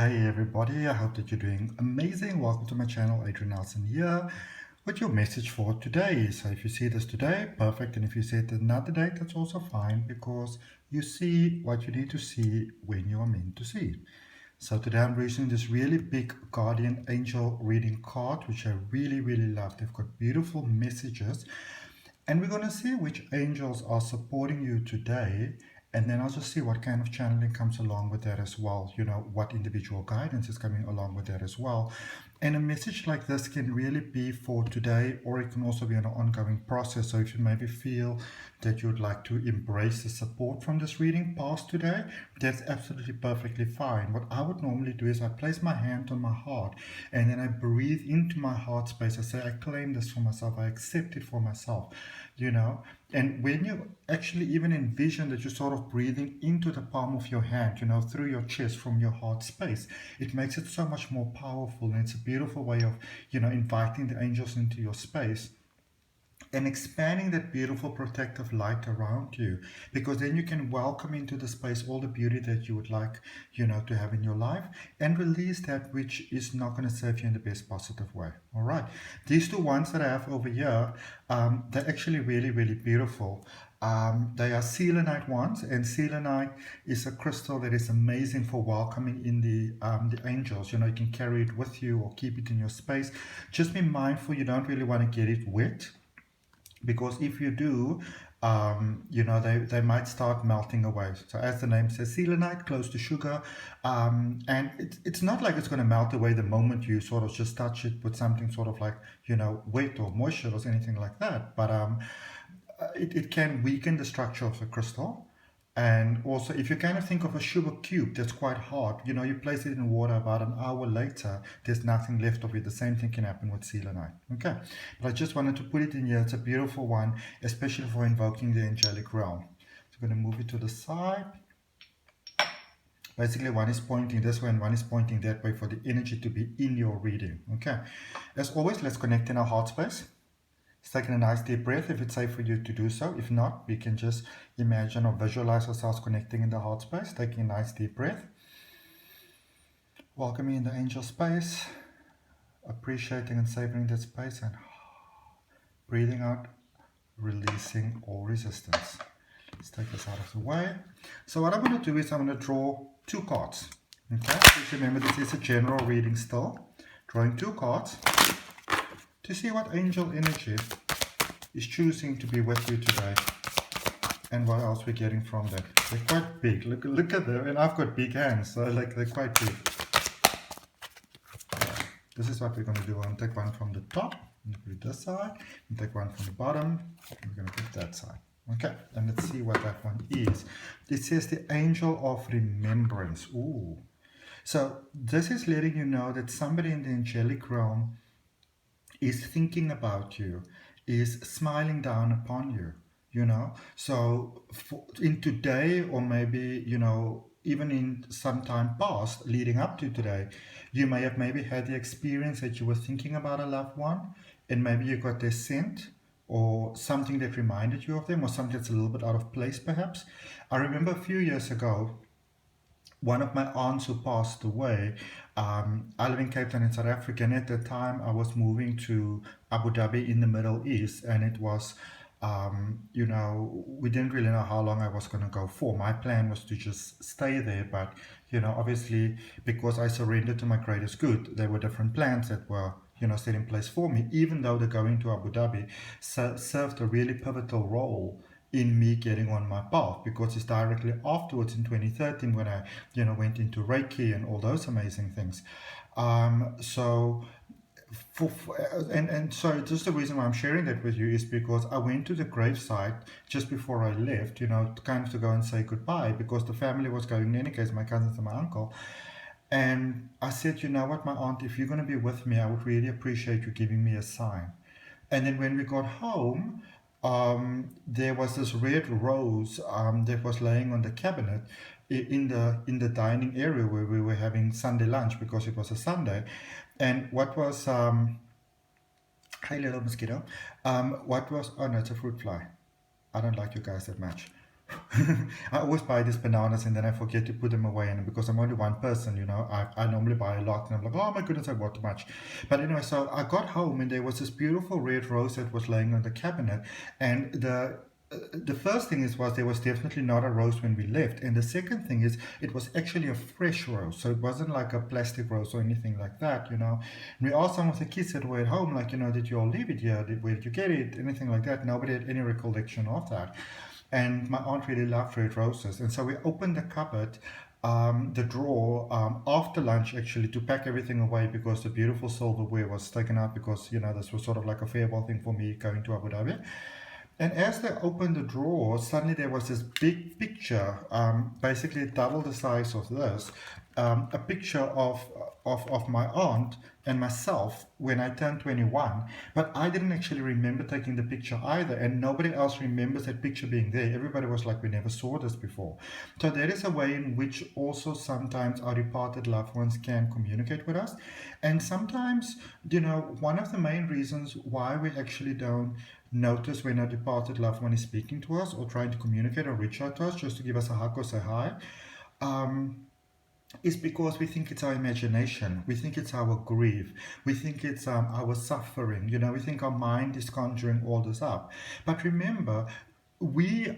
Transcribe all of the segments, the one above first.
Hey everybody, I hope that you're doing amazing. Welcome to my channel, Adrian H here with your message for today. So if you see this today, perfect. And if you see it another day, that's also fine because you see what you need to see when you are meant to see. So today I'm using this really big guardian angel reading card, which I really love. They've got beautiful messages. And we're going to see which angels are supporting you today. And then I'll just see what kind of channeling comes along with that as well. You know, what individual guidance is coming along with that as well. And a message like this can really be for today, or it can also be an ongoing process. So if you maybe feel that you'd like to embrace the support from this reading past today, that's absolutely perfectly fine. What I would normally do is I place my hand on my heart and then I breathe into my heart space. I say, I claim this for myself. I accept it for myself, you know. And when you actually even envision that you're sort of breathing into the palm of your hand, you know, through your chest from your heart space, it makes it so much more powerful. And it's a beautiful way of, you know, inviting the angels into your space and expanding that beautiful protective light around you, because then you can welcome into the space all the beauty that you would like, you know, to have in your life, and release that which is not going to serve you in the best positive way. All right, these two ones that I have over here, they're actually really beautiful. They are selenite ones, and selenite is a crystal that is amazing for welcoming in the angels. You know, you can carry it with you or keep it in your space. Just be mindful you don't really want to get it wet, because if you do, you know, they might start melting away. So as the name says, selenite, close to sugar, and it's not like it's going to melt away the moment you sort of just touch it with something sort of like, you know, wet or moisture or anything like that, but it can weaken the structure of the crystal. And also, if you kind of think of a sugar cube that's quite hard, you know, you place it in water, about an hour later, there's nothing left of it. The same thing can happen with selenite. Okay, but I just wanted to put it in here. It's a beautiful one, especially for invoking the angelic realm. So I'm going to move it to the side. Basically, one is pointing this way and one is pointing that way for the energy to be in your reading. Okay, as always, let's connect in our heart space. Just taking a nice deep breath if it's safe for you to do so. If not, we can just imagine or visualize ourselves connecting in the heart space, taking a nice deep breath. Welcoming in the angel space, appreciating and savoring that space, and breathing out, releasing all resistance. Let's take this out of the way. So what I'm going to do is I'm going to draw two cards. Okay, please remember this is a general reading still. Drawing two cards to see what angel energy is choosing to be with you today, and what else we're getting from that. They're quite big. Look at them, and I've got big hands, so like they're quite big. This is what we're going to do. I'm going to take one from the top, and put it this side, and take one from the bottom, and we're going to put that side. Okay, and let's see what that one is. It says the angel of remembrance. Ooh. So this is letting you know that somebody in the angelic realm is thinking about you, is smiling down upon you, you know. So in today, or maybe, you know, even in some time past leading up to today, you may have maybe had the experience that you were thinking about a loved one, and maybe you got their scent or something that reminded you of them, or something that's a little bit out of place perhaps. I remember a few years ago, one of my aunts who passed away. I live in Cape Town in South Africa, and at the time I was moving to Abu Dhabi in the Middle East, and it was, you know, we didn't really know how long I was going to go for. My plan was to just stay there, but, you know, obviously because I surrendered to my greatest good, there were different plans that were, you know, set in place for me, even though the going to Abu Dhabi served a really pivotal role in me getting on my path, because it's directly afterwards in 2013 when I, you know, went into Reiki and all those amazing things. So just the reason why I'm sharing that with you is because I went to the gravesite just before I left, you know, kind of to go and say goodbye, because the family was going in any case, my cousins and my uncle. And I said, you know what, my aunt, if you're going to be with me, I would really appreciate you giving me a sign. And then when we got home, there was this red rose that was laying on the cabinet in the dining area where we were having Sunday lunch, because it was a Sunday. And what was hey little mosquito, what was, oh no, it's a fruit fly. I don't like you guys that much. I always buy these bananas and then I forget to put them away. And because I'm only one person, I normally buy a lot and I'm like, oh my goodness, I bought too much. But anyway, so I got home and there was this beautiful red rose that was laying on the cabinet. And the first thing was there was definitely not a rose when we left, and the second thing is it was actually a fresh rose, so it wasn't like a plastic rose or anything like that. And we asked some of the kids that were at home, like, did you all leave it here? Where did you get it? Anything like that? Nobody had any recollection of that. And my aunt really loved red roses, and so we opened the cupboard, the drawer, after lunch actually, to pack everything away because the beautiful silverware was taken out because this was sort of like a farewell thing for me going to Abu Dhabi. And as they opened the drawer, suddenly there was this big picture, basically double the size of this, a picture of my aunt and myself when I turned 21. But I didn't actually remember taking the picture either, and nobody else remembers that picture being there. Everybody was like, we never saw this before. So there is a way in which also sometimes our departed loved ones can communicate with us. And sometimes, one of the main reasons why we actually don't notice when a departed loved one is speaking to us or trying to communicate or reach out to us just to give us a hug or say hi, is because we think it's our imagination, we think it's our grief, we think it's our suffering, we think our mind is conjuring all this up. But remember,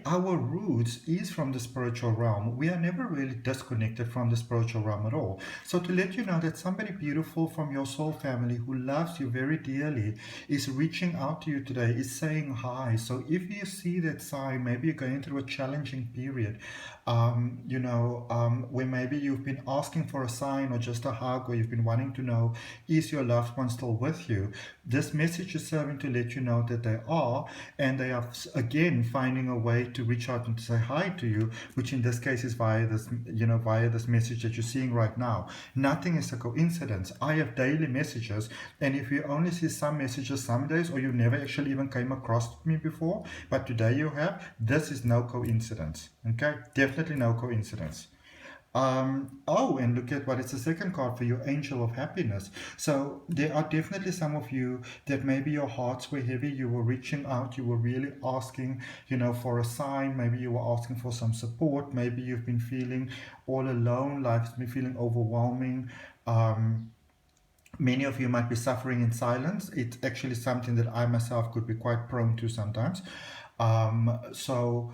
our roots is from the spiritual realm. We are never really disconnected from the spiritual realm at all. So to let you know that somebody beautiful from your soul family who loves you very dearly is reaching out to you today, is saying hi. So if you see that sign, maybe you're going through a challenging period, where maybe you've been asking for a sign or just a hug, or you've been wanting to know, is your loved one still with you? This message is serving to let you know that they are, and they are again finding a way to reach out and to say hi to you, which in this case is via this message that you're seeing right now. Nothing is a coincidence. I have daily messages, and if you only see some messages some days, or you never actually even came across me before, but today you have, this is no coincidence. Okay, definitely no coincidence. And look at what it's the second card for you, Angel of Happiness. So there are definitely some of you that maybe your hearts were heavy, you were reaching out, you were really asking, for a sign, maybe you were asking for some support, maybe you've been feeling all alone, life's been feeling overwhelming. Many of you might be suffering in silence. It's actually something that I myself could be quite prone to sometimes. So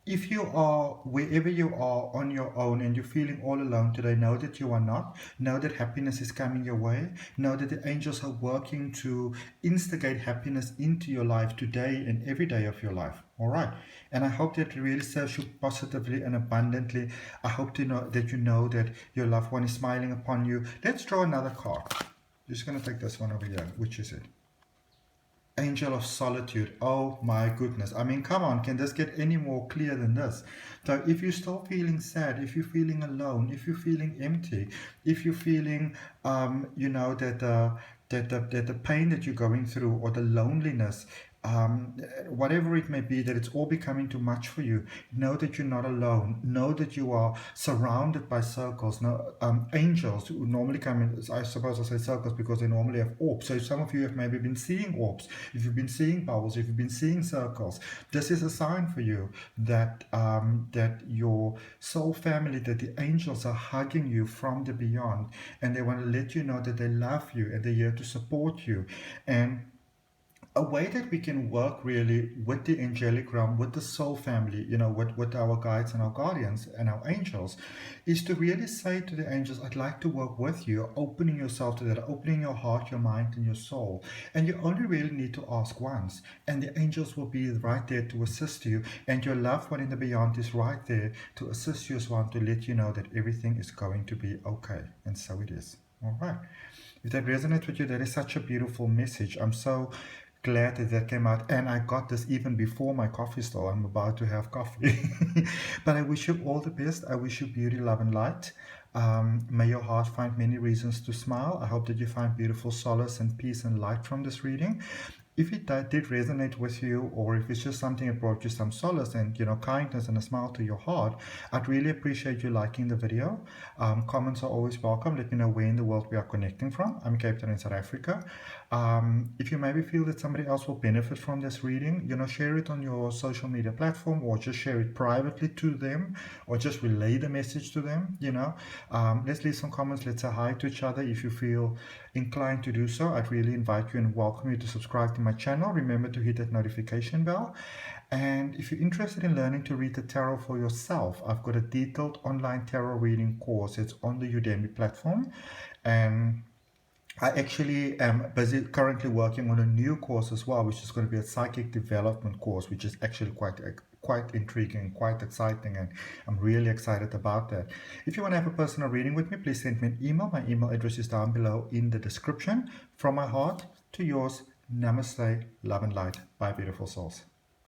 if you are wherever you are on your own and you're feeling all alone today, know that you are not. Know that happiness is coming your way. Know that the angels are working to instigate happiness into your life today and every day of your life. All right. And I hope that it really serves you positively and abundantly. I hope to know that your loved one is smiling upon you. Let's draw another card. Just going to take this one over here. Which is it? Angel of Solitude. Oh my goodness. I mean, come on, can this get any more clear than this? So if you're still feeling sad, if you're feeling alone, if you're feeling empty, if you're feeling, that the pain that you're going through, or the loneliness, whatever it may be, that it's all becoming too much for you, know that you're not alone. Know that you are surrounded by circles. Now, angels who normally come in, I suppose I say circles because they normally have orbs. So some of you have maybe been seeing orbs, if you've been seeing bubbles, if you've been seeing circles, this is a sign for you that that your soul family, that the angels are hugging you from the beyond, and they want to let you know that they love you and they're here to support you. And a way that we can work really with the angelic realm, with the soul family, with our guides and our guardians and our angels, is to really say to the angels, I'd like to work with you, opening yourself to that, opening your heart, your mind, and your soul. And you only really need to ask once, and the angels will be right there to assist you, and your loved one in the beyond is right there to assist you as well, to let you know that everything is going to be okay. And so it is. All right. If that resonates with you, that is such a beautiful message. I'm so glad that came out, and I got this even before my coffee stall. I'm about to have coffee. But I wish you all the best. I wish you beauty, love, and light. May your heart find many reasons to smile. I hope that you find beautiful solace and peace and light from this reading. If it did resonate with you, or if it's just something that brought you some solace and, kindness and a smile to your heart, I'd really appreciate you liking the video. Comments are always welcome. Let me know where in the world we are connecting from. I'm Cape Town in South Africa. If you maybe feel that somebody else will benefit from this reading, share it on your social media platform, or just share it privately to them, or just relay the message to them. Let's leave some comments. Let's say hi to each other. If you feel inclined to do so, I'd really invite you and welcome you to subscribe to my channel. Remember to hit that notification bell. And if you're interested in learning to read the tarot for yourself, I've got a detailed online tarot reading course. It's on the Udemy platform, and I actually am busy currently working on a new course as well, which is going to be a psychic development course, which is actually quite intriguing, quite exciting, and I'm really excited about that. If you want to have a personal reading with me, please send me an email. My email address is down below in the description. From my heart to yours, namaste, love and light. Bye, beautiful souls.